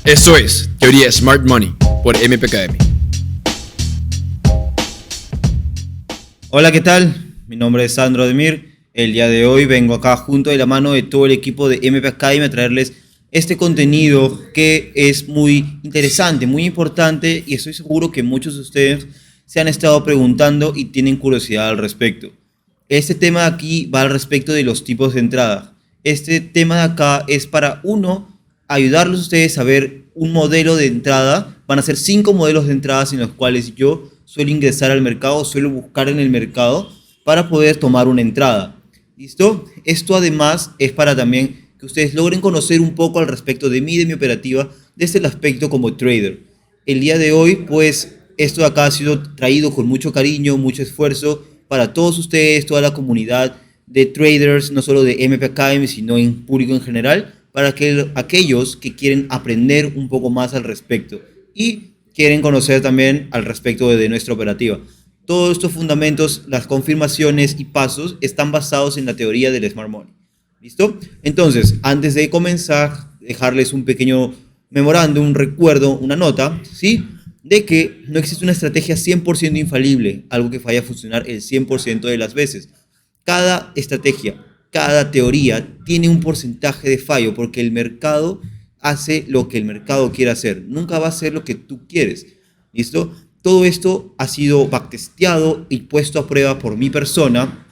Esto es Teoría Smart Money por MPKM. Hola, ¿qué tal? Mi nombre es Sandro Demir. El día de hoy vengo acá junto de la mano de todo el equipo de MPKM a traerles este contenido que es muy interesante, muy importante, y estoy seguro que muchos de ustedes se han estado preguntando y tienen curiosidad al respecto. Este tema de aquí va al respecto de los tipos de entrada. Este tema de acá es para ayudarlos a ustedes a ver un modelo de entrada. Van a ser 5 modelos de entradas en los cuales yo suelo ingresar al mercado, suelo buscar en el mercado para poder tomar una entrada. ¿Listo? Esto además es para también que ustedes logren conocer un poco al respecto de mí, de mi operativa, desde el aspecto como trader. El día de hoy, pues, esto de acá ha sido traído con mucho cariño, mucho esfuerzo para todos ustedes, toda la comunidad de traders, no solo de MPKM, sino en público en general, para que aquellos que quieren aprender un poco más al respecto y quieren conocer también al respecto de nuestra operativa. Todos estos fundamentos, las confirmaciones y pasos están basados en la teoría del Smart Money. ¿Listo? Entonces, antes de comenzar, dejarles un pequeño memorándum, un recuerdo, una nota, ¿sí? De que no existe una estrategia 100% infalible, algo que vaya a funcionar el 100% de las veces. Cada estrategia, cada teoría tiene un porcentaje de fallo porque el mercado hace lo que el mercado quiere hacer. Nunca va a hacer lo que tú quieres. ¿Listo? Todo esto ha sido backtesteado y puesto a prueba por mi persona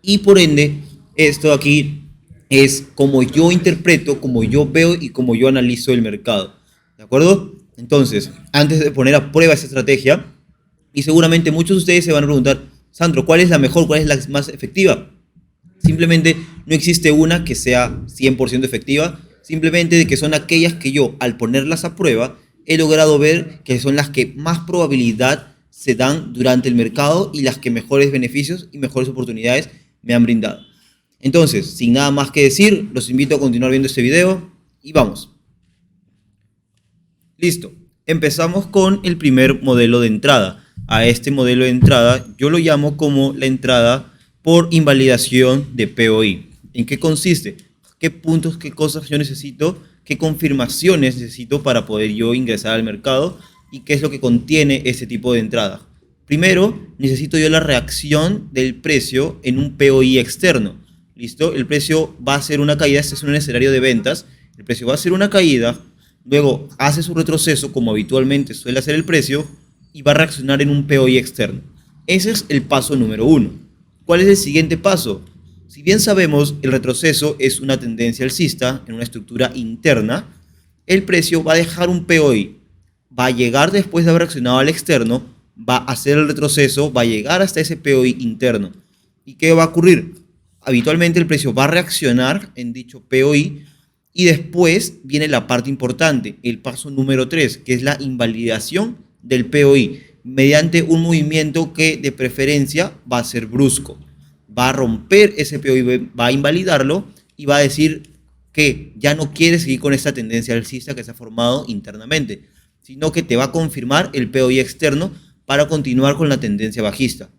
y por ende esto aquí es como yo interpreto, como yo veo y como yo analizo el mercado. ¿De acuerdo? Entonces, antes de poner a prueba esta estrategia, y seguramente muchos de ustedes se van a preguntar, Sandro, ¿cuál es la mejor? ¿Cuál es la más efectiva? Simplemente no existe una que sea 100% efectiva, simplemente de que son aquellas que yo, al ponerlas a prueba, he logrado ver que son las que más probabilidad se dan durante el mercado y las que mejores beneficios y mejores oportunidades me han brindado. Entonces, sin nada más que decir, los invito a continuar viendo este video y vamos. Listo. Empezamos con el primer modelo de entrada. A este modelo de entrada yo lo llamo como la entrada por invalidación de POI. ¿En qué consiste? ¿Qué puntos, qué cosas yo necesito, qué confirmaciones necesito para poder yo ingresar al mercado y qué es lo que contiene este tipo de entrada? Primero, necesito yo la reacción del precio en un POI externo. ¿Listo? El precio va a hacer una caída, este es un escenario de ventas, el precio va a hacer una caída, luego hace su retroceso como habitualmente suele hacer el precio y va a reaccionar en un POI externo. Ese es el paso número 1. ¿Cuál es el siguiente paso? Si bien sabemos el retroceso es una tendencia alcista en una estructura interna, el precio va a dejar un POI, va a llegar después de haber reaccionado al externo, va a hacer el retroceso, va a llegar hasta ese POI interno. ¿Y qué va a ocurrir? Habitualmente el precio va a reaccionar en dicho POI y después viene la parte importante, el paso número 3, que es la invalidación del POI mediante un movimiento que de preferencia va a ser brusco. Va a romper ese POI, va a invalidarlo y va a decir que ya no quiere seguir con esta tendencia alcista que se ha formado internamente, sino que te va a confirmar el POI externo para continuar con la tendencia bajista.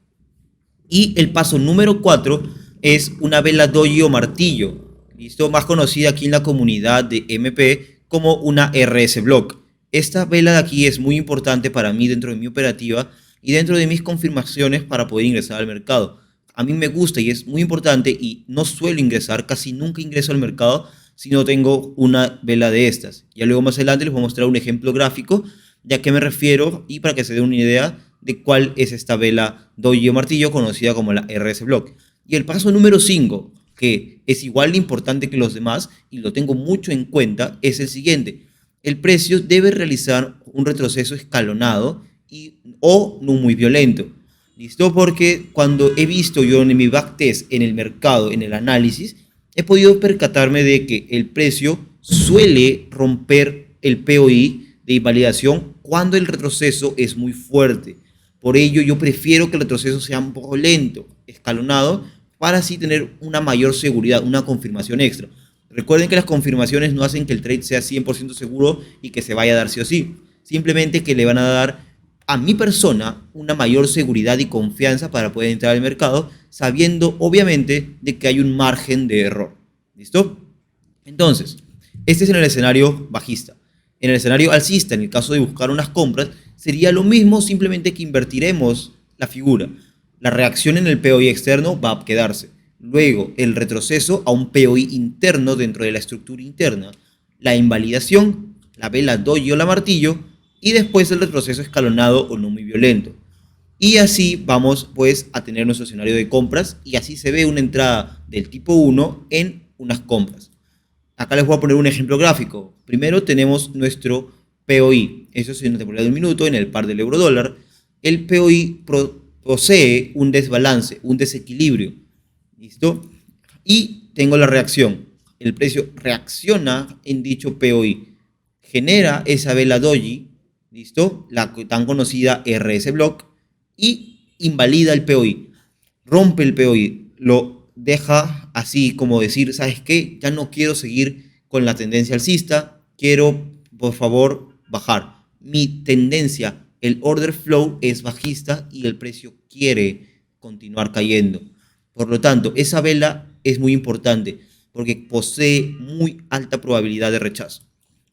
Y el paso número 4 es una vela doji o martillo, ¿listo? Más conocida aquí en la comunidad de MP como una RS Block. Esta vela de aquí es muy importante para mí dentro de mi operativa y dentro de mis confirmaciones para poder ingresar al mercado. A mí me gusta y es muy importante y no suelo ingresar, casi nunca ingreso al mercado si no tengo una vela de estas. Ya luego más adelante les voy a mostrar un ejemplo gráfico de a qué me refiero y para que se den una idea de cuál es esta vela doji o martillo conocida como la RS Block. Y el paso número 5, que es igual de importante que los demás y lo tengo mucho en cuenta, es el siguiente. El precio debe realizar un retroceso escalonado o no muy violento. ¿Listo? Porque cuando he visto yo en mi backtest en el mercado, en el análisis, he podido percatarme de que el precio suele romper el POI de invalidación cuando el retroceso es muy fuerte. Por ello, yo prefiero que el retroceso sea un poco lento, escalonado, para así tener una mayor seguridad, una confirmación extra. Recuerden que las confirmaciones no hacen que el trade sea 100% seguro y que se vaya a dar sí o sí. Simplemente que le van a dar a mi persona una mayor seguridad y confianza para poder entrar al mercado, sabiendo obviamente de que hay un margen de error. ¿Listo? Entonces, este es en el escenario bajista. En el escenario alcista, en el caso de buscar unas compras, sería lo mismo, simplemente que invertiremos la figura. La reacción en el POI externo va a quedarse. Luego, el retroceso a un POI interno dentro de la estructura interna. La invalidación, la vela doji o la martillo, y después el retroceso escalonado o no muy violento. Y así vamos pues a tener nuestro escenario de compras y así se ve una entrada del tipo 1 en unas compras. Acá les voy a poner un ejemplo gráfico. Primero tenemos nuestro POI. Eso es en la temporada de un minuto en el par del euro dólar. El POI posee un desbalance, un desequilibrio. ¿Listo? Y tengo la reacción. El precio reacciona en dicho POI. Genera esa vela doji, ¿listo? La tan conocida RS Block y invalida el POI. Rompe el POI. Lo deja así como decir, ¿sabes qué? Ya no quiero seguir con la tendencia alcista. Quiero, por favor, bajar. Mi tendencia, el order flow es bajista y el precio quiere continuar cayendo. Por lo tanto, esa vela es muy importante porque posee muy alta probabilidad de rechazo.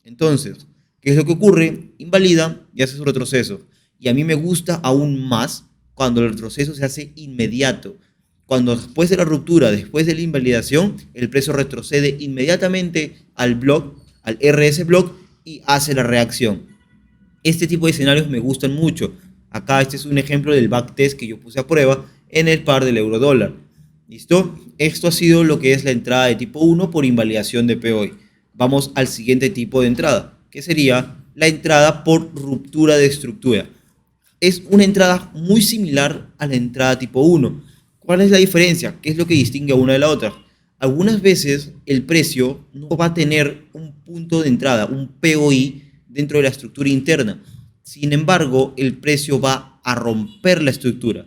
Entonces, ¿qué es lo que ocurre? Invalida y hace su retroceso. Y a mí me gusta aún más cuando el retroceso se hace inmediato. Cuando después de la ruptura, después de la invalidación, el precio retrocede inmediatamente al block, al RS block y hace la reacción. Este tipo de escenarios me gustan mucho. Acá este es un ejemplo del backtest que yo puse a prueba en el par del euro dólar. ¿Listo? Esto ha sido lo que es la entrada de tipo 1 por invalidación de POI. Vamos al siguiente tipo de entrada, que sería la entrada por ruptura de estructura. Es una entrada muy similar a la entrada tipo 1. ¿Cuál es la diferencia? ¿Qué es lo que distingue a una de la otra? Algunas veces el precio no va a tener un punto de entrada, un POI dentro de la estructura interna. Sin embargo, el precio va a romper la estructura.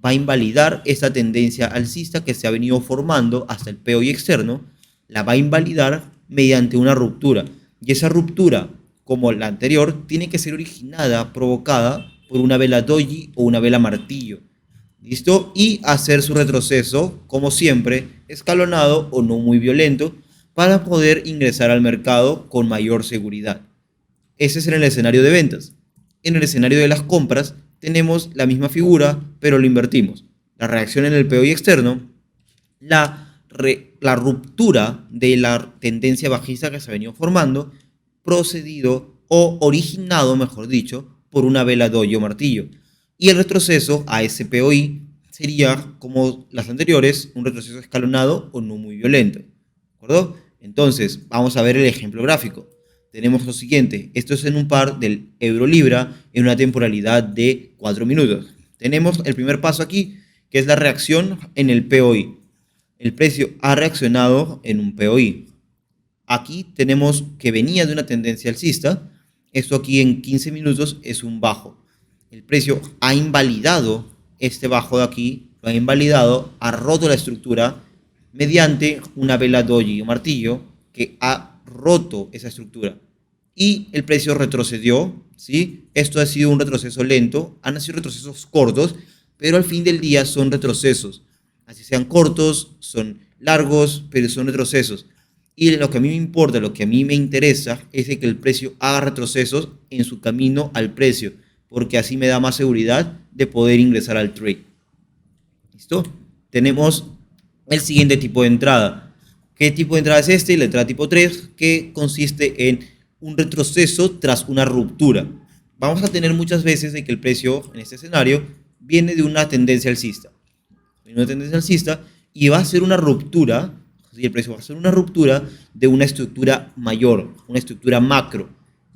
Va a invalidar esa tendencia alcista que se ha venido formando hasta el POI externo. La va a invalidar mediante una ruptura. Y esa ruptura, como la anterior, tiene que ser originada, provocada por una vela doji o una vela martillo. ¿Listo? Y hacer su retroceso, como siempre, escalonado o no muy violento, para poder ingresar al mercado con mayor seguridad. Ese es en el escenario de ventas. En el escenario de las compras, tenemos la misma figura, pero lo invertimos. La reacción en el POI externo, la ruptura de la tendencia bajista que se ha venido formando, procedido o originado, mejor dicho, por una vela doji o martillo. Y el retroceso a ese POI sería, como las anteriores, un retroceso escalonado o no muy violento. ¿De acuerdo? Entonces, vamos a ver el ejemplo gráfico. Tenemos lo siguiente. Esto es en un par del euro-libra en una temporalidad de 4 minutos. Tenemos el primer paso aquí, que es la reacción en el POI. El precio ha reaccionado en un POI. Aquí tenemos que venía de una tendencia alcista. Esto aquí en 15 minutos es un bajo. El precio ha invalidado este bajo de aquí, lo ha invalidado, ha roto la estructura mediante una vela doji o martillo que ha roto esa estructura. Y el precio retrocedió, ¿sí? Esto ha sido un retroceso lento, han sido retrocesos cortos, pero al fin del día son retrocesos. Así sean cortos, son largos, pero son retrocesos. Y lo que a mí me importa, lo que a mí me interesa, es que el precio haga retrocesos en su camino al precio, porque así me da más seguridad de poder ingresar al trade. ¿Listo? Tenemos el siguiente tipo de entrada. ¿Qué tipo de entrada es este? La entrada tipo 3, que consiste en un retroceso tras una ruptura. Vamos a tener muchas veces de que el precio en este escenario viene de una tendencia alcista. Una tendencia alcista y va a ser una ruptura, y el precio va a ser una ruptura de una estructura mayor, una estructura macro.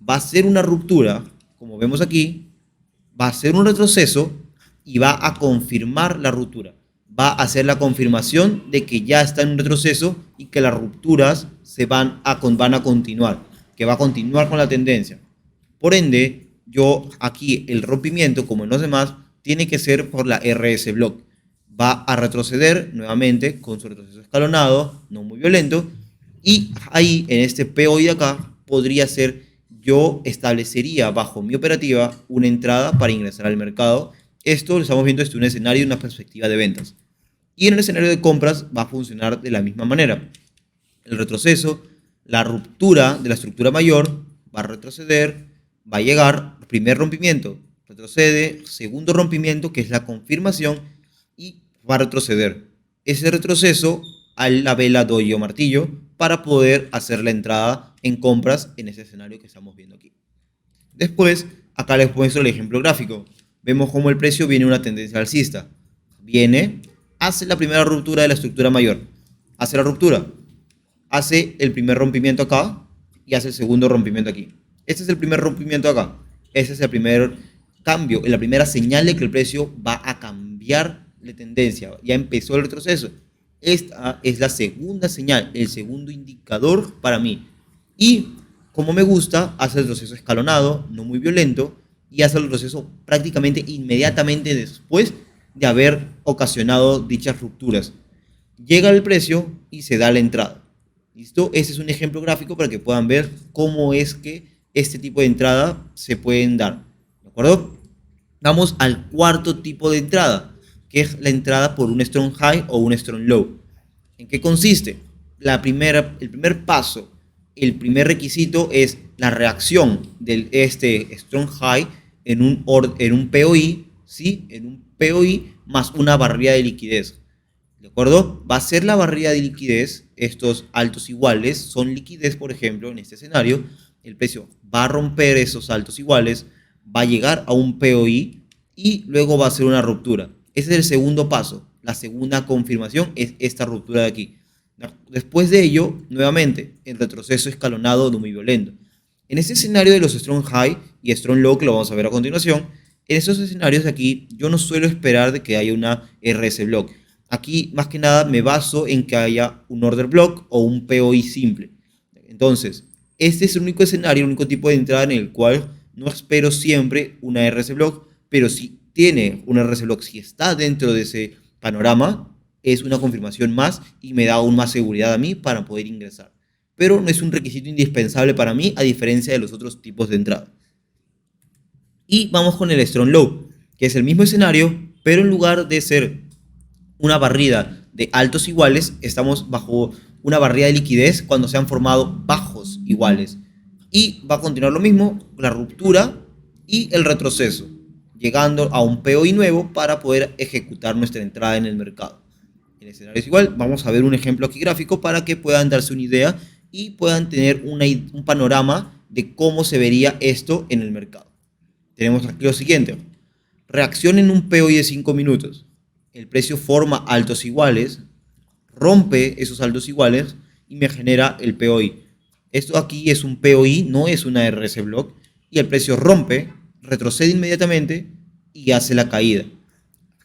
Va a ser una ruptura, como vemos aquí, va a ser un retroceso y va a confirmar la ruptura. Va a hacer la confirmación de que ya está en un retroceso y que las rupturas van a continuar, que va a continuar con la tendencia. Por ende, yo aquí el rompimiento, como en los demás, tiene que ser por la RS Block. Va a retroceder nuevamente con su retroceso escalonado, no muy violento, y ahí en este POI de acá podría ser, yo establecería bajo mi operativa una entrada para ingresar al mercado. Esto lo estamos viendo desde un escenario y una perspectiva de ventas. Y en el escenario de compras va a funcionar de la misma manera. El retroceso, la ruptura de la estructura mayor va a retroceder, va a llegar, primer rompimiento, retrocede, segundo rompimiento, que es la confirmación, y va a retroceder. Ese retroceso a la vela doji o martillo para poder hacer la entrada en compras en ese escenario que estamos viendo aquí. Después, acá les muestro el ejemplo gráfico. Vemos cómo el precio viene una tendencia alcista. Viene, hace la primera ruptura de la estructura mayor. Hace la ruptura. Hace el primer rompimiento acá y hace el segundo rompimiento aquí. Este es el primer rompimiento acá. Este es el primer cambio, la primera señal de que el precio va a cambiar de tendencia. Ya empezó el retroceso. Esta es la segunda señal, el segundo indicador para mí. Y como me gusta, hace el retroceso escalonado, no muy violento, y hace el retroceso prácticamente inmediatamente después de haber ocasionado dichas rupturas. Llega el precio y se da la entrada. ¿Listo? Este es un ejemplo gráfico para que puedan ver cómo es que este tipo de entrada se pueden dar. ¿De acuerdo? Vamos al cuarto tipo de entrada, que es la entrada por un strong high o un strong low. ¿En qué consiste? El primer paso, el primer requisito es la reacción de este strong high en un POI, ¿sí? En un POI más una barrera de liquidez. ¿De acuerdo? Va a ser la barrera de liquidez, estos altos iguales son liquidez, por ejemplo, en este escenario, el precio va a romper esos altos iguales, va a llegar a un POI y luego va a hacer una ruptura. Ese es el segundo paso. La segunda confirmación es esta ruptura de aquí. Después de ello, nuevamente, el retroceso escalonado no muy violento. En este escenario de los strong high y strong low, que lo vamos a ver a continuación, en estos escenarios de aquí, yo no suelo esperar de que haya una RS block. Aquí, más que nada, me baso en que haya un order block o un POI simple. Entonces, este es el único escenario, el único tipo de entrada en el cual no espero siempre una RS block, pero si tiene una RS block, si está dentro de ese panorama, es una confirmación más y me da aún más seguridad a mí para poder ingresar. Pero no es un requisito indispensable para mí, a diferencia de los otros tipos de entrada. Y vamos con el strong low, que es el mismo escenario, pero en lugar de ser una barrida de altos iguales, estamos bajo una barrida de liquidez cuando se han formado bajos iguales. Y va a continuar lo mismo, la ruptura y el retroceso, llegando a un POI nuevo para poder ejecutar nuestra entrada en el mercado. El escenario es igual, vamos a ver un ejemplo aquí gráfico para que puedan darse una idea y puedan tener un panorama de cómo se vería esto en el mercado. Tenemos aquí lo siguiente, reacción en un POI de 5 minutos. El precio forma altos iguales, rompe esos altos iguales y me genera el POI. Esto aquí es un POI, no es una RS block, y el precio rompe, retrocede inmediatamente y hace la caída.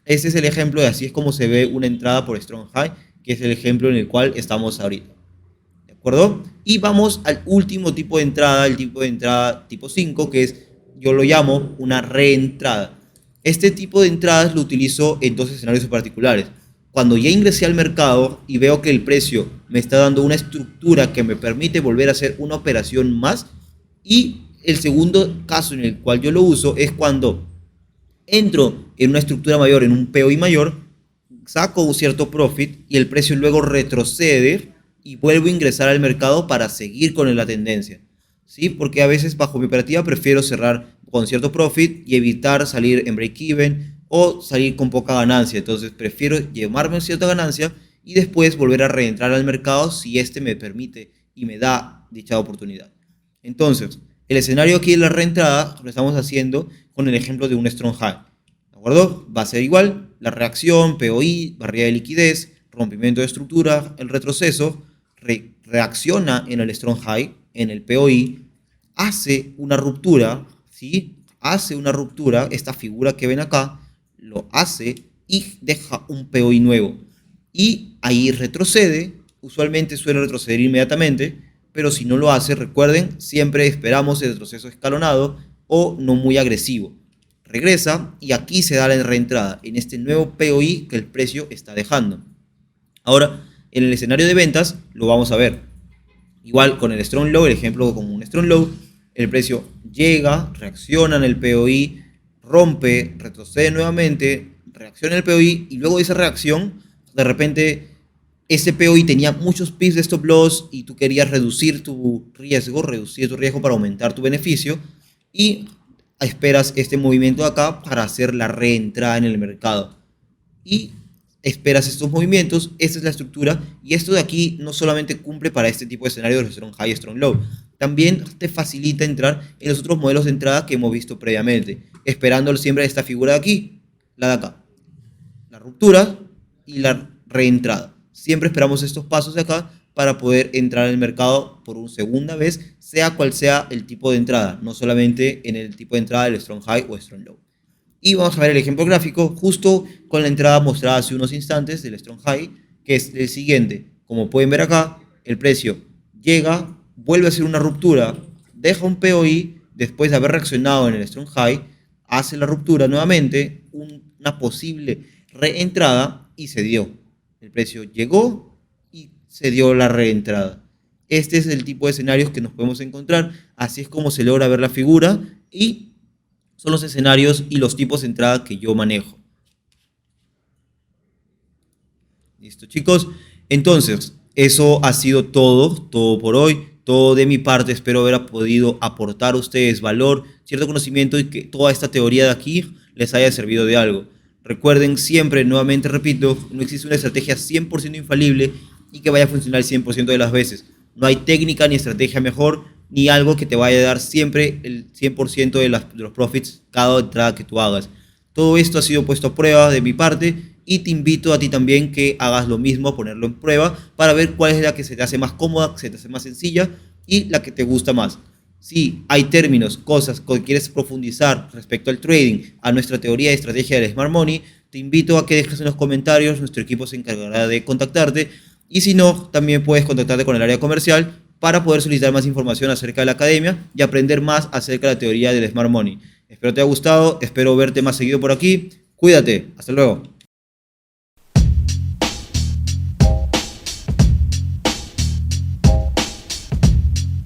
Este es el ejemplo de así es como se ve una entrada por strong high, que es el ejemplo en el cual estamos ahorita. ¿De acuerdo? Y vamos al último tipo de entrada, el tipo de entrada tipo 5, que es, yo lo llamo una reentrada. Este tipo de entradas lo utilizo en dos escenarios particulares. Cuando ya ingresé al mercado y veo que el precio me está dando una estructura que me permite volver a hacer una operación más. Y el segundo caso en el cual yo lo uso es cuando entro en una estructura mayor, en un POI mayor, saco un cierto profit y el precio luego retrocede y vuelvo a ingresar al mercado para seguir con la tendencia. ¿Sí? Porque a veces bajo mi operativa prefiero cerrar con cierto profit y evitar salir en break-even o salir con poca ganancia. Entonces prefiero llevarme cierta ganancia y después volver a reentrar al mercado si este me permite y me da dicha oportunidad. Entonces, el escenario aquí de la reentrada lo estamos haciendo con el ejemplo de un strong high. ¿De acuerdo? Va a ser igual, la reacción, POI, barrera de liquidez, rompimiento de estructura, el retroceso, reacciona en el strong high, en el POI, hace una ruptura, ¿sí? Hace una ruptura, esta figura que ven acá, lo hace y deja un POI nuevo. Y ahí retrocede, usualmente suele retroceder inmediatamente, pero si no lo hace, recuerden, siempre esperamos el retroceso escalonado o no muy agresivo. Regresa y aquí se da la reentrada, en este nuevo POI que el precio está dejando. Ahora, en el escenario de ventas, lo vamos a ver. Igual con el strong low, el ejemplo como un strong low, el precio llega, reacciona en el POI, rompe, retrocede nuevamente, reacciona en el POI y luego de esa reacción, de repente ese POI tenía muchos pips de stop loss y tú querías reducir tu riesgo para aumentar tu beneficio y esperas este movimiento de acá para hacer la reentrada en el mercado. Y esperas estos movimientos, esta es la estructura y esto de aquí no solamente cumple para este tipo de escenario de strong high, strong low, también te facilita entrar en los otros modelos de entrada que hemos visto previamente, esperando siempre esta figura de aquí, la de acá, la ruptura y la reentrada. Siempre esperamos estos pasos de acá para poder entrar en el mercado por una segunda vez, sea cual sea el tipo de entrada, no solamente en el tipo de entrada del strong high o strong low. Y vamos a ver el ejemplo gráfico justo con la entrada mostrada hace unos instantes del strong high, que es el siguiente. Como pueden ver acá, el precio llega, vuelve a hacer una ruptura, deja un POI, después de haber reaccionado en el strong high, hace la ruptura nuevamente, una posible reentrada y se dio. El precio llegó y se dio la reentrada. Este es el tipo de escenarios que nos podemos encontrar. Así es como se logra ver la figura y son los escenarios y los tipos de entrada que yo manejo. Listo, chicos. Entonces, eso ha sido todo por hoy. Todo de mi parte. Espero haber podido aportar a ustedes valor, cierto conocimiento y que toda esta teoría de aquí les haya servido de algo. Recuerden siempre, nuevamente repito, no existe una estrategia 100% infalible y que vaya a funcionar el 100% de las veces. No hay técnica ni estrategia mejor, ni algo que te vaya a dar siempre el 100% de los profits cada entrada que tú hagas. Todo esto ha sido puesto a prueba de mi parte y te invito a ti también que hagas lo mismo, a ponerlo en prueba para ver cuál es la que se te hace más cómoda, que se te hace más sencilla y la que te gusta más. Si hay términos, cosas que quieres profundizar respecto al trading, a nuestra teoría y estrategia del Smart Money, te invito a que dejes en los comentarios, nuestro equipo se encargará de contactarte y si no, también puedes contactarte con el área comercial para poder solicitar más información acerca de la academia y aprender más acerca de la teoría del Smart Money. Espero te haya gustado, espero verte más seguido por aquí, cuídate, hasta luego.